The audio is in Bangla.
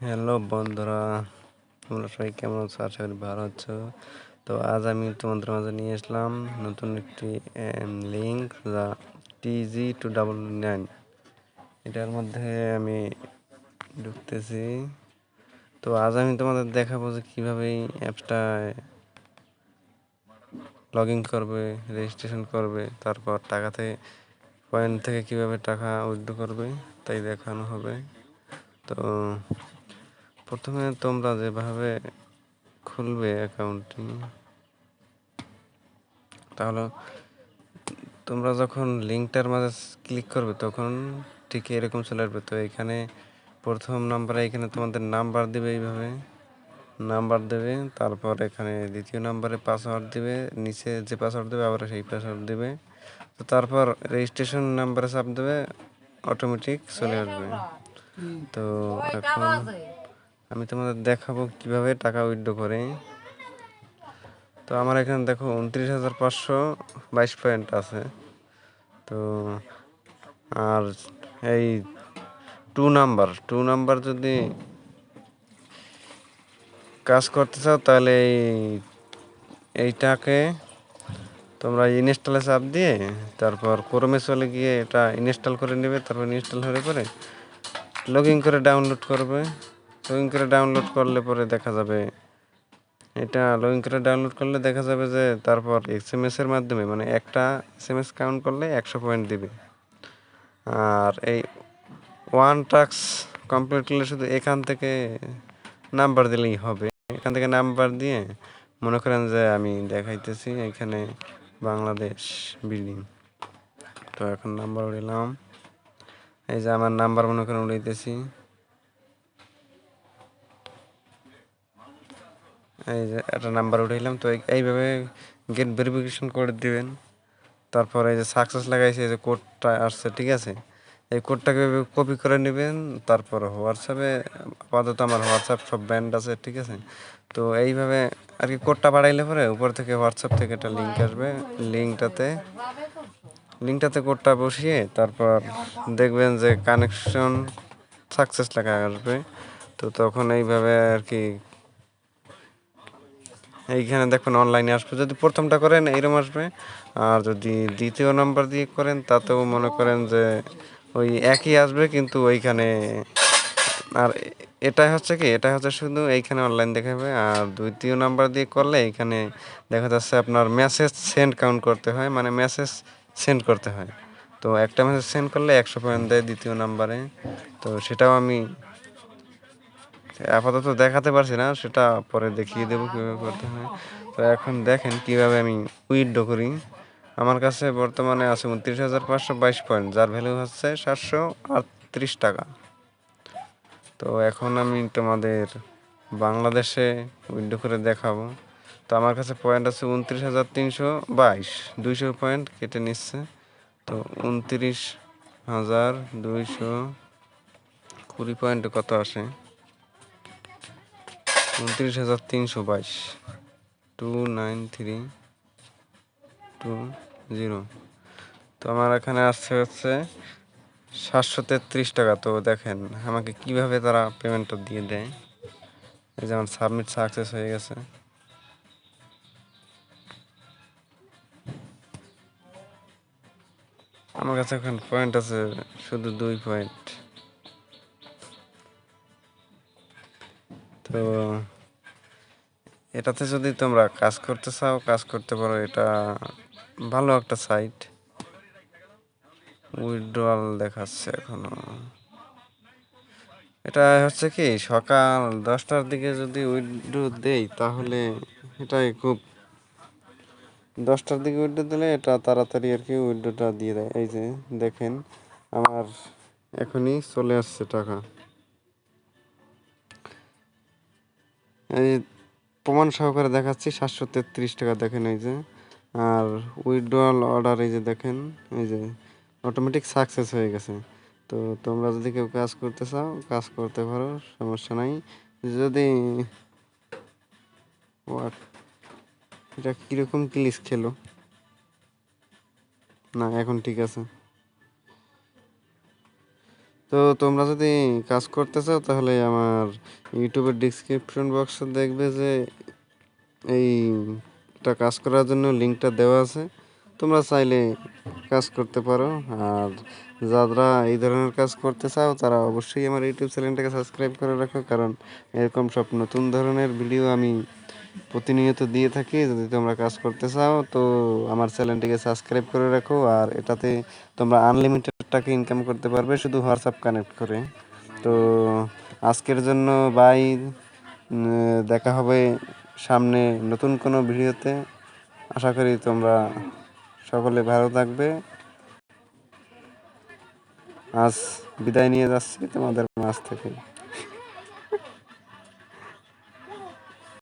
হ্যালো বন্ধুরা, তোমরা সবাই কেমন আছো? আশা করি ভালো আছো। তো আজ আমি তোমাদের মাঝে নিয়ে আসলাম নতুন একটি লিঙ্ক, যা TG299। এটার মধ্যে আমি ঢুকতেছি। তো আজ আমি তোমাদের দেখাবো যে কীভাবে এই অ্যাপসটায় লগ ইন করবে, রেজিস্ট্রেশন করবে, তারপর পয়েন্ট থেকে কীভাবে টাকা উইথড্র করবে তাই দেখানো হবে। তো প্রথমে তোমরা যেভাবে খুলবে অ্যাকাউন্টটি, তাহলে তোমরা যখন লিঙ্কটার মাঝে ক্লিক করবে তখন ঠিক এরকম চলে আসবে। তো এখানে প্রথম নাম্বারে এখানে তোমাদের নাম্বার দেবে, এইভাবে নাম্বার দেবে। তারপর এখানে দ্বিতীয় নাম্বারে পাসওয়ার্ড দিবে, নিচে যে পাসওয়ার্ড দেবে আবার সেই পাসওয়ার্ড দেবে। তো তারপর রেজিস্ট্রেশন নাম্বারে চাপ দেবে, অটোমেটিক চলে আসবে। তো এখন আমি তোমাদের দেখাবো কিভাবে টাকা উইথড্র করে। তো আমার এখানে দেখো 29,522 পয়েন্ট আছে। তো আর এই টু নাম্বার যদি কাজ করতে চাও তাহলে এইটাকে তোমরা ইনস্টলে চাপ দিয়ে তারপর ক্রোমে চলে গিয়ে এটা ইনস্টল করে নেবে। তারপর ইনস্টল হলে পরে লগ ইন করে ডাউনলোড করবে। লগ ইন করে ডাউনলোড করলে পরে দেখা যাবে, এটা লগ ইন করে ডাউনলোড করলে দেখা যাবে যে তারপর SMS এর মাধ্যমে, মানে একটা SMS কাউন্ট করলে 100 পয়েন্ট দিবে। আর এই ওয়ান টাস্ক কমপ্লিট করলে শুধু এখান থেকে নাম্বার দিলেই হবে। এখান থেকে নাম্বার দিয়ে মনে করেন যে আমি দেখাইতেছি এখানে বাংলাদেশ বিল্ডিং। তো এখন নাম্বার উঠাইলাম, এই যে আমার নাম্বার মনে করেন উঠাইতেছি। এই যে একটা নাম্বার উঠাইলাম। তো এইভাবে গেট ভেরিফিকেশন করে দিবেন। তারপর এই যে সাকসেস লাগাইছে, এই যে কোডটা আসছে, ঠিক আছে, এই কোডটাকে কপি করে নেবেন। তারপর হোয়াটসঅ্যাপে, আপাতত আমার হোয়াটসঅ্যাপ সব ব্যান্ড আছে, ঠিক আছে। তো এইভাবে আর কি কোডটা পাঠাইলে পরে উপর থেকে হোয়াটসঅ্যাপ থেকে একটা লিঙ্ক আসবে। লিঙ্কটাতে কোডটা বসিয়ে তারপর দেখবেন যে কানেকশন সাকসেস লেখা আসবে। তো তখন এইভাবে আর কি এইখানে দেখুন অনলাইনে আসবে। যদি প্রথমটা করেন এইরকম আসবে, আর যদি দ্বিতীয় নাম্বার দিয়ে করেন তাতেও মনে করেন যে ওই একই আসবে, কিন্তু ওইখানে আর এটা হচ্ছে শুধু এইখানে অনলাইন দেখাবে। আর দ্বিতীয় নাম্বার দিয়ে করলে এইখানে দেখা যাচ্ছে আপনার মেসেজ সেন্ড কাউন্ট করতে হয়, মানে মেসেজ সেন্ড করতে হয়। তো একটা মেসেজ সেন্ড করলে 100 পয়েন্ট দেয় দ্বিতীয় নাম্বারে। তো সেটাও আমি আপাতত দেখাতে পারছি না, সেটা পরে দেখিয়ে দেবো কীভাবে করতে হয়। তো এখন দেখেন কিভাবে আমি উইথড্র করি। আমার কাছে বর্তমানে আছে 29,522 পয়েন্ট, যার ভ্যালু হচ্ছে 738 টাকা। তো এখন আমি তোমাদের বাংলাদেশে উইথড্র করে দেখাবো। তো আমার কাছে পয়েন্ট আছে 29,322, 200 পয়েন্ট কেটে নিচ্ছে। তো 29,220 পয়েন্টে কত আসে? 29,322, 29320। তো আমার এখানে আসছে হচ্ছে 733 টাকা। তো দেখেন আমাকে কিভাবে তারা পেমেন্টটা দিয়ে দেয়। এই যেমন সাবমিট সাকসেস হয়ে গেছে। আমার কাছে এখন পয়েন্ট আছে শুধু 2 পয়েন্ট। তো এটাতে যদি তোমরা কাজ করতে চাও কাজ করতে পারো। এটা ভালো একটা সাইট। উইথড্রয়াল দেখাচ্ছে এখনো। এটা হচ্ছে কি, সকাল 10টার দিকে যদি উইথড্র দেই তাহলে এটাই খুব 10টার দিকে উইথড্র দিলে এটা তাড়াতাড়ি আর কি উইথড্রটা দিয়ে দেয়। এই যে দেখেন আমার এখনই চলে আসছে টাকা। এই প্রমাণ সহকারে দেখাচ্ছি 733 টাকা, দেখেন এই যে। আর উইথড্রয়াল অর্ডার এই যে দেখেন, এই যে অটোমেটিক সাকসেস হয়ে গেছে। তো তোমরা যদি কেউ কাজ করতে চাও কাজ করতে পারো, সমস্যা নাই। যদি এটা কীরকম ক্লিস খেলো না, এখন ঠিক আছে। তো তো তোমরা যদি কাজ করতে চাও তাহলে আমার ইউটিউবের ডিসক্রিপশন বক্সে দেখবে যে এইটা কাজ করার জন্য লিঙ্কটা দেওয়া আছে, তোমরা চাইলে কাজ করতে পারো। আর যারা এই ধরনের কাজ করতে চাও তারা অবশ্যই আমার ইউটিউব চ্যানেলটাকে সাবস্ক্রাইব করে রাখো, কারণ এরকম সব নতুন ধরনের ভিডিও আমি প্রতিনিয়ত দিয়ে থাকি। যদি তোমরা কাজ করতে চাও তো আমার চ্যানেলটিকে সাবস্ক্রাইব করে রাখো, আর এটাতে তোমরা আনলিমিটেড টাকা ইনকাম করতে পারবে শুধু হোয়াটসঅ্যাপ কানেক্ট করে। তো আজকের জন্য বাই, দেখা হবে সামনে নতুন কোনো ভিডিওতে। আশা করি তোমরা সকলে ভালো থাকবে। আজ বিদায় নিয়ে যাচ্ছি তোমাদের মাঝ থেকে।